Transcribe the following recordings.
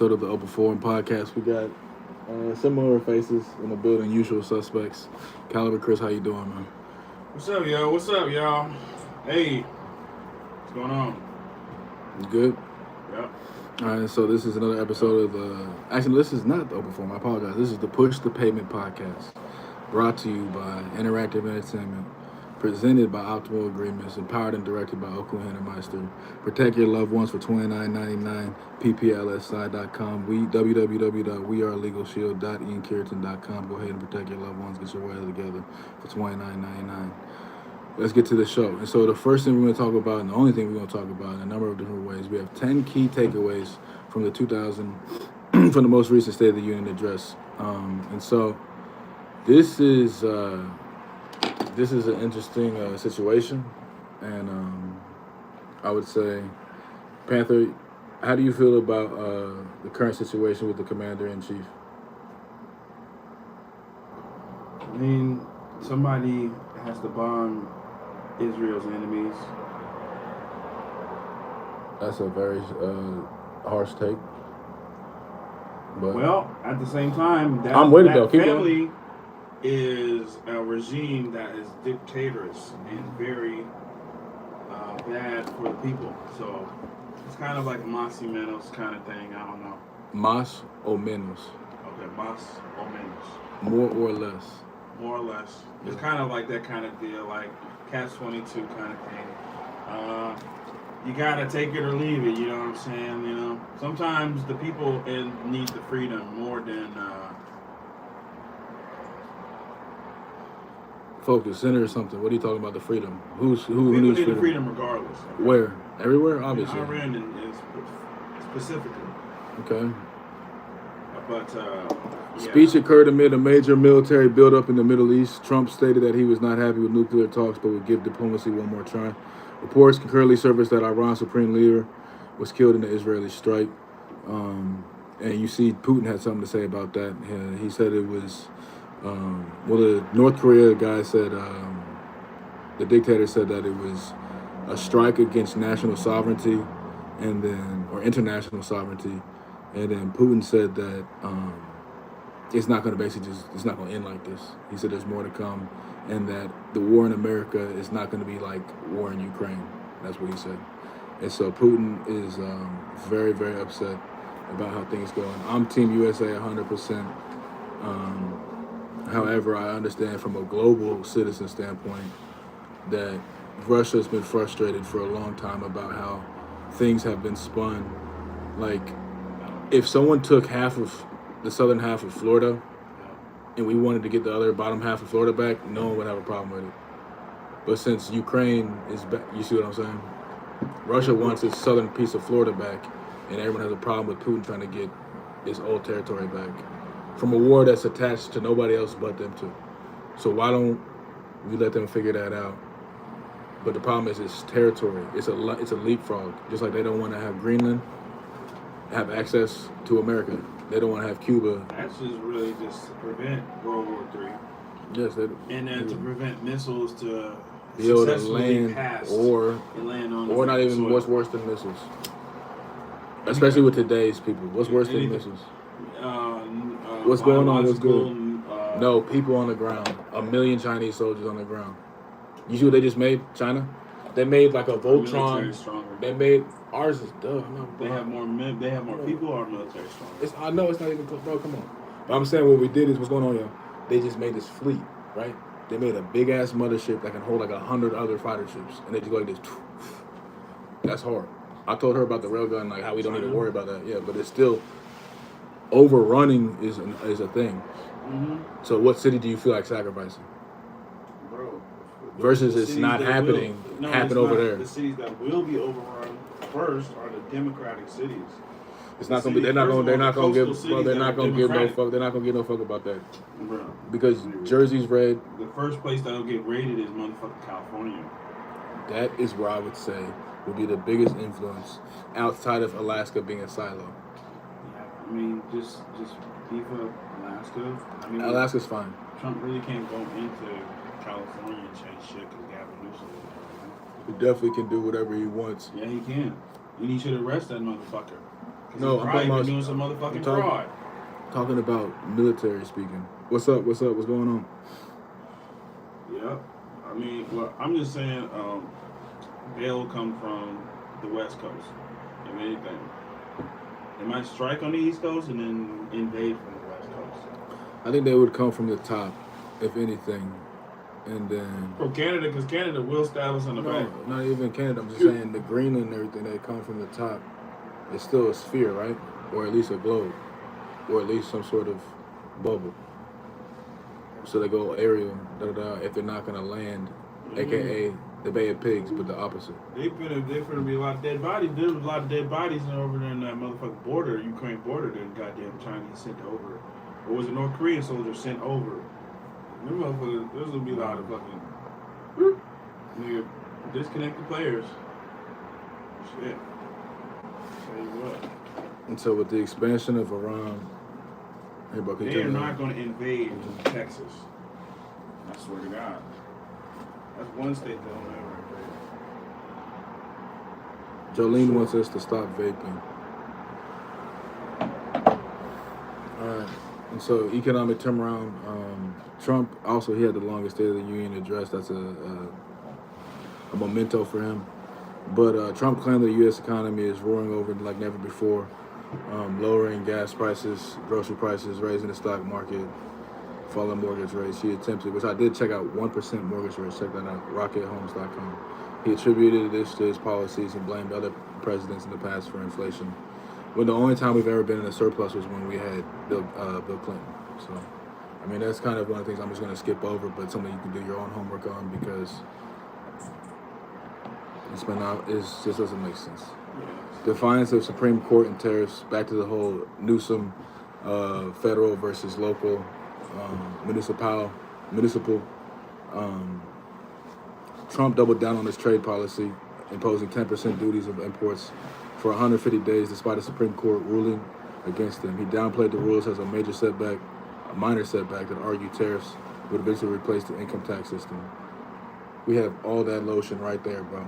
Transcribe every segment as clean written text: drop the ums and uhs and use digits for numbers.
Of the Open Forum podcast. We got similar faces in the building, usual suspects. CaliburChris, how you doing, man? What's up, y'all? What's up, y'all? Hey, what's going on? You good? Yep. All right, so this is another episode of actually, this is not the Open Forum. I apologize. This is the Push the Pavement podcast, brought to you by Interactive Entertainment, presented by Optimal Agreements, empowered and directed by Oklahoma Meister. Protect your loved ones for $29.99. PPLSI.com. www.wearelegalshield.iankirton.com. Go ahead and protect your loved ones. Get your way together for $29.99. Let's get to the show. And so the first thing we're going to talk about, and the only thing we're going to talk about in a number of different ways, we have 10 key takeaways from the from the most recent State of the Union address. And so this is an interesting situation, and I would say, Panther, how do you feel about the current situation with the Commander-in-Chief? I mean, somebody has to bomb Israel's enemies. That's a very harsh take. But well, at the same time, I'm with it though. Keep family going. is a regime that is dictatorous and very bad for the people. So it's kind of like mas y menos kind of thing. I don't know. Mas o menos. Okay, mas o menos. More or less. More or less. It's kind of like that kind of deal, like Catch-22 kind of thing. You gotta take it or leave it, you know what I'm saying? You know, sometimes the people need the freedom more than. Focus, center or something. What are you talking about? The freedom? Who people needs need freedom? the freedom regardless. Okay? Where? Everywhere, obviously. Iran is specifically. Okay. But yeah. Speech occurred amid a major military buildup in the Middle East. Trump stated that he was not happy with nuclear talks, but would give diplomacy one more try. Reports concurrently surfaced that Iran's supreme leader was killed in the Israeli strike. And you see Putin had something to say about that. He said it was, the North Korea guy said, the dictator said that it was a strike against national sovereignty or international sovereignty. And then Putin said that it's not going to it's not going to end like this. He said there's more to come, and that the war in America is not going to be like war in Ukraine. That's what he said. And so Putin is very, very upset about how things go. I'm Team USA 100%. However, I understand from a global citizen standpoint that Russia's been frustrated for a long time about how things have been spun. Like, if someone took half of the southern half of Florida and we wanted to get the other bottom half of Florida back, no one would have a problem with it. But since Ukraine is back, you see what I'm saying? Russia wants its southern piece of Florida back, and everyone has a problem with Putin trying to get its old territory back from a war that's attached to nobody else but them two. So why don't we let them figure that out? But the problem is it's territory. It's a leapfrog. Just like they don't want to have Greenland have access to America. They don't want to have Cuba. That's just really just to prevent World War III. Yes, they, and then to prevent missiles to be able to successfully land pass or land on or not even soil. what's worse than missiles. Especially with today's people. What's worse than missiles? What's going on? What's good? No, people on the ground. 1 million Chinese soldiers on the ground. You see what they just made? China? They made like a Voltron. They made ours is They have more men. They have more people. Or military stronger. I know it's not even close, bro. Come on. But I'm saying what we did is what's going on, y'all. They just made this fleet, right? They made a big ass mothership that can hold like 100 other fighter ships, and they just go like this. That's hard. I told her about the railgun, like how we don't need to worry about that. Yeah, but it's still overrunning is a thing. Mm-hmm. So what city do you feel like sacrificing? Bro. Versus it's not happening. Happen over there. The cities that will be overrun first are the democratic cities. It's not gonna be. They're not gonna give. Well, they're not gonna give no fuck. They're not gonna give no fuck about that. Bro. Because Jersey's red. The first place that'll get raided is motherfucking California. That is where I would say will be the biggest influence outside of Alaska being a silo. Yeah, I mean, just beef up Alaska. I mean, Alaska's fine. Trump really can't go into California and change shit because Gavin Newsom is there. He definitely can do whatever he wants. Yeah, he can. And he should arrest that motherfucker. Because No, he's I'm probably talking been about doing some motherfucking fraud. Talking about military speaking. What's up? What's up? What's going on? Yeah. I mean, well, I'm just saying, they'll come from the West Coast, if anything. They might strike on the East Coast and then invade from the West Coast. I think they would come from the top, if anything, and then From Canada, because Canada will stab us on the back. no, not even Canada. I'm just saying the Greenland and everything. They come from the top. It's still a sphere, right? Or at least a globe, or at least some sort of bubble. So they go aerial, if they're not gonna land, aka the Bay of Pigs, but the opposite. They finna be a lot of dead bodies. There's a lot of dead bodies over there in that motherfucking border, Ukraine border, that goddamn Chinese sent over. Or was it North Korean soldiers sent over? Them motherfuckers, there's gonna be a lot of fucking nigga disconnected players. Shit. Tell you what. And so with the expansion of Iran, They are not going to invade Texas. I swear to God. That's one state they'll never invade. Jolene wants us to stop vaping. All right. And so economic turnaround. Trump also, he had the longest State of the Union address. That's a memento for him. But Trump claimed the U.S. economy is roaring over like never before. Lowering gas prices, grocery prices, raising the stock market, falling mortgage rates. He attempted, which I did check out, 1% mortgage rates. Check that out, rockethomes.com. He attributed this to his policies and blamed other presidents in the past for inflation. When the only time we've ever been in a surplus was when we had Bill Clinton. So, I mean, that's kind of one of the things I'm just going to skip over, but something you can do your own homework on because it just doesn't make sense. Defiance of Supreme Court and tariffs, back to the whole Newsom, federal versus local, municipal. Trump doubled down on his trade policy, imposing 10% duties of imports for 150 days despite a Supreme Court ruling against him. He downplayed the rules as a minor setback that argued tariffs would eventually replace the income tax system. We have all that lotion right there, bro.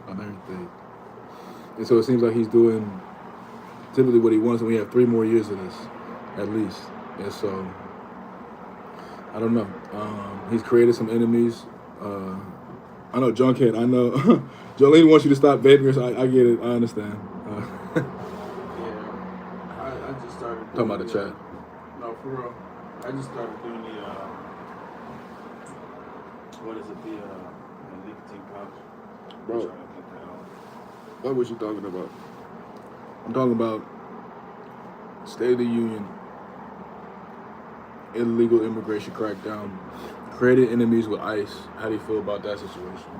On everything. And so it seems like he's doing typically what he wants, and we have 3 more years of this, at least. And so, I don't know. He's created some enemies. I know Junkhead, I know Jolene wants you to stop vaping, so I get it, I understand. Yeah, I just started Talking about the chat. No, for real. I just started doing the what is it, the nicotine pouch. Bro, what was you talking about? I'm talking about State of the Union, illegal immigration crackdown, created enemies with ICE. How do you feel about that situation?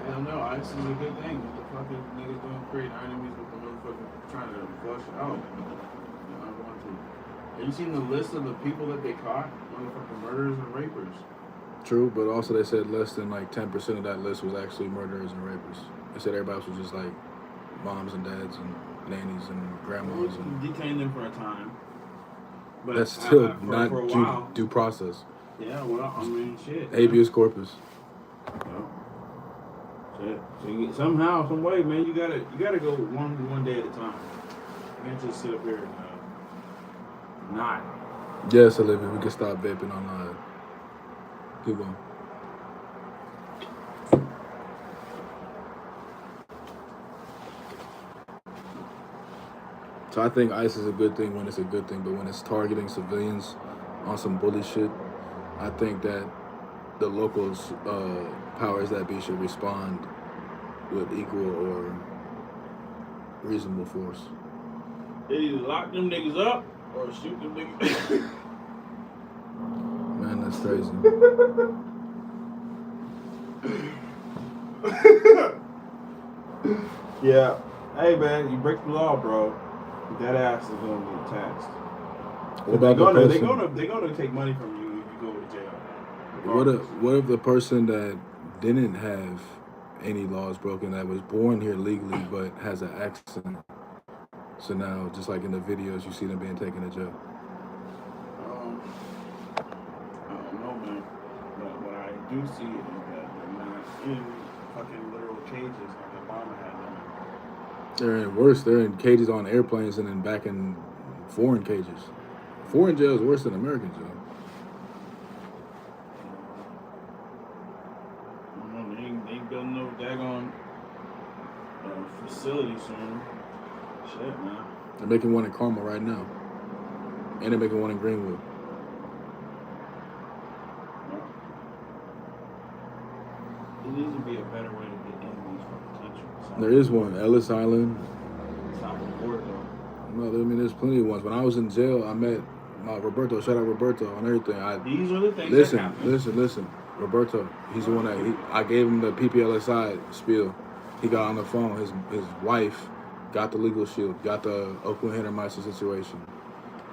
Hell no, ICE is a good thing. What the fuck is niggas doing creating enemies with the motherfucker trying to flush it out? Have you seen the list of the people that they caught? Motherfucking murderers and rapers. True, but also they said less than like 10% of that list was actually murderers and rapists. They said everybody else was just like moms and dads and nannies and grandmas. And detain them for a time. But that's still for not a while. due process. Yeah, well, I mean, shit. Habeas corpus. Yeah. Shit. So somehow, some way, man, you gotta go one day at a time. You can't just sit up here and not. Yes, Olivia, we can stop vaping online. Keep going. So I think ICE is a good thing when it's a good thing, but when it's targeting civilians on some bully shit, I think that the locals, powers that be, should respond with equal or reasonable force. They either lock them niggas up or shoot them niggas. Man, that's crazy. Yeah. Hey, man, you break the law, bro. That ass is gonna get taxed. What about they're gonna take money from you if you go to jail. What if the person that didn't have any laws broken, that was born here legally but has an accent? So now, just like in the videos, you see them being taken to jail. I don't know, man. But what I do see is that they're not in fucking cages like Obama had them. They're in worse. They're in cages on airplanes and then back in foreign cages. Foreign jail is worse than American jail. I don't know, they ain't building no daggone facility soon. Shit, man. They're making one in Carmel right now. And they're making one in Greenwood. There needs to be a better way to get in these fucking countries. There is one, Ellis Island. South of the border, though. No, I mean, there's plenty of ones. When I was in jail, I met Roberto. Shout out Roberto on everything. These are the things that happen. Listen. Roberto, he's the one that I gave him the PPLSI spiel. He got on the phone. His wife got the legal shield, got the Oakland Hendermeister situation.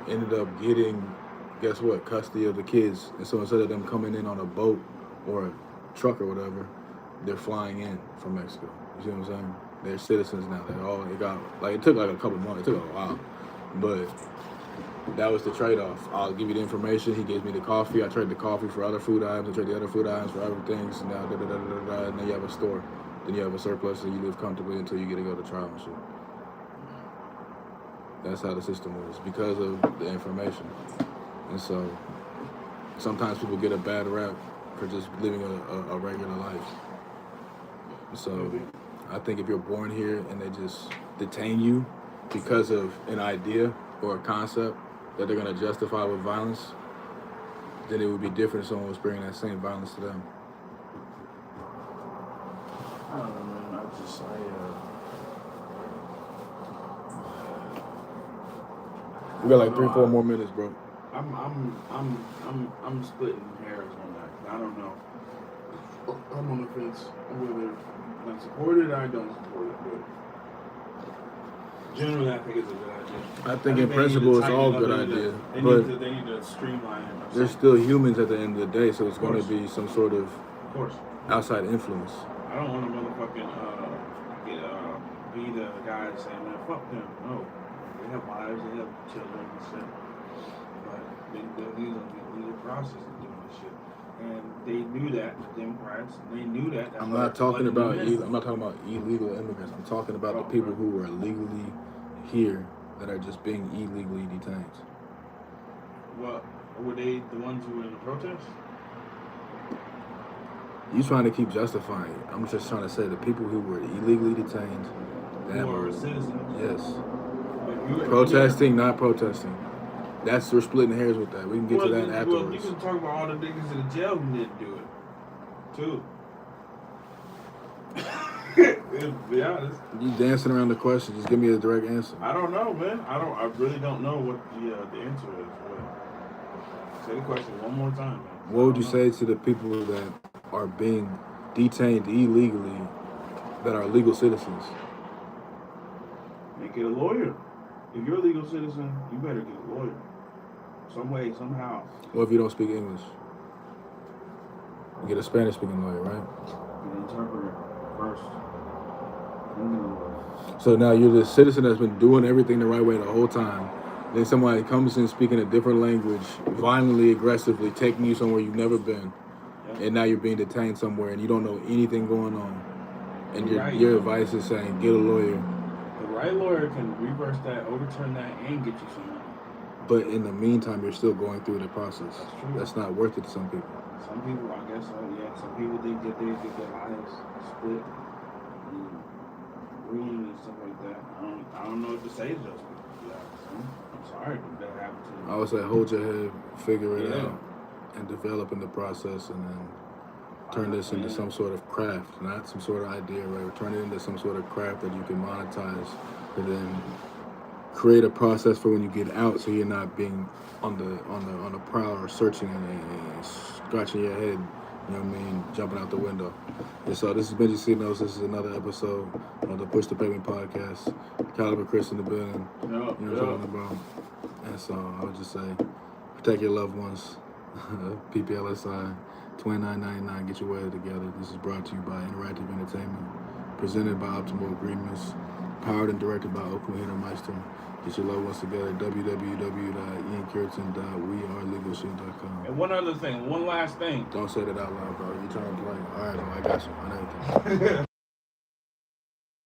Ended up getting, guess what, custody of the kids. And so instead of them coming in on a boat or a truck or whatever, they're flying in from Mexico. You see what I'm saying? They're citizens now. It took like a couple months. It took a while. But that was the trade-off. I'll give you the information. He gives me the coffee. I trade the coffee for other food items. I trade the other food items for other things. Now, and then you have a store. Then you have a surplus and you live comfortably until you get to go to trial and shit. That's how the system was because of the information. And so sometimes people get a bad rap for just living a regular life. So I think if you're born here and they just detain you because of an idea or a concept that they're going to justify with violence, then it would be different if someone was bringing that same violence to them. I don't know, man. We got like 3-4 more minutes, bro. I'm splitting hairs on that. I don't know. I'm on the fence. I'm whether I support it or I don't support it, but generally I think it's a good idea. I think in principle it's all a good idea, but they need to streamline it. They're still humans at the end of the day, so it's going to be some sort of outside influence. I don't want to motherfucking be the guy saying, man, fuck them. No. They have wives, they have children and shit. But these are process of doing this shit. And they knew that, the Democrats, they knew that. I'm not talking about illegal immigrants. I'm talking about the people who are legally here that are just being illegally detained. Well, were they the ones who were in the protest? You trying to keep justifying it. I'm just trying to say the people who were illegally detained. Who were citizens? Yes. Protesting, not protesting. We're splitting hairs with that. We can get to that afterwards. Well, you can talk about all the niggas in the jail who didn't do it, too. To be honest. You dancing around the question. Just give me a direct answer. I don't know, man. I really don't know what the answer is. But say the question one more time, man. What would you say to the people that are being detained illegally that are legal citizens? Make it a lawyer. If you're a legal citizen, you better get a lawyer. Some way, somehow. What if you don't speak English? You get a Spanish-speaking lawyer, right? Get an interpreter first. So now you're the citizen that's been doing everything the right way the whole time. Then somebody comes in speaking a different language, violently, aggressively, taking you somewhere you've never been. Yeah. And now you're being detained somewhere and you don't know anything going on. And your advice is saying, get a lawyer. The right lawyer can reverse that, overturn that, and get you some money. But in the meantime, you're still going through the process. That's true. That's not worth it to some people. Some people, I guess so, yeah. Some people think that they get their lives split and ruined and stuff like that. I don't know what to say to those people. Yeah, I'm sorry if that happened to you. I would say hold your head, figure it out, and develop in the process, and then turn this into some sort of craft, not some sort of idea, right? Turn it into some sort of craft that you can monetize, and then create a process for when you get out, so you're not being on the prowl or searching and scratching your head, you know what I mean, jumping out the window. And so this is Bengi Knows. This is another episode of the Push the Pavement podcast. CaliburChris in the building. You know what I'm talking about. And so I would just say, protect your loved ones. PPLSI, $29.99. Get your way together. This is brought to you by Interactive Entertainment, presented by Optimal Agreements, powered and directed by Oakland Hendermeister. Get your loved ones together. www.iancuritan.wearelegalshit.com. And one other thing, one last thing. Don't say that out loud, bro. You trying to play? All right, I got you. I know.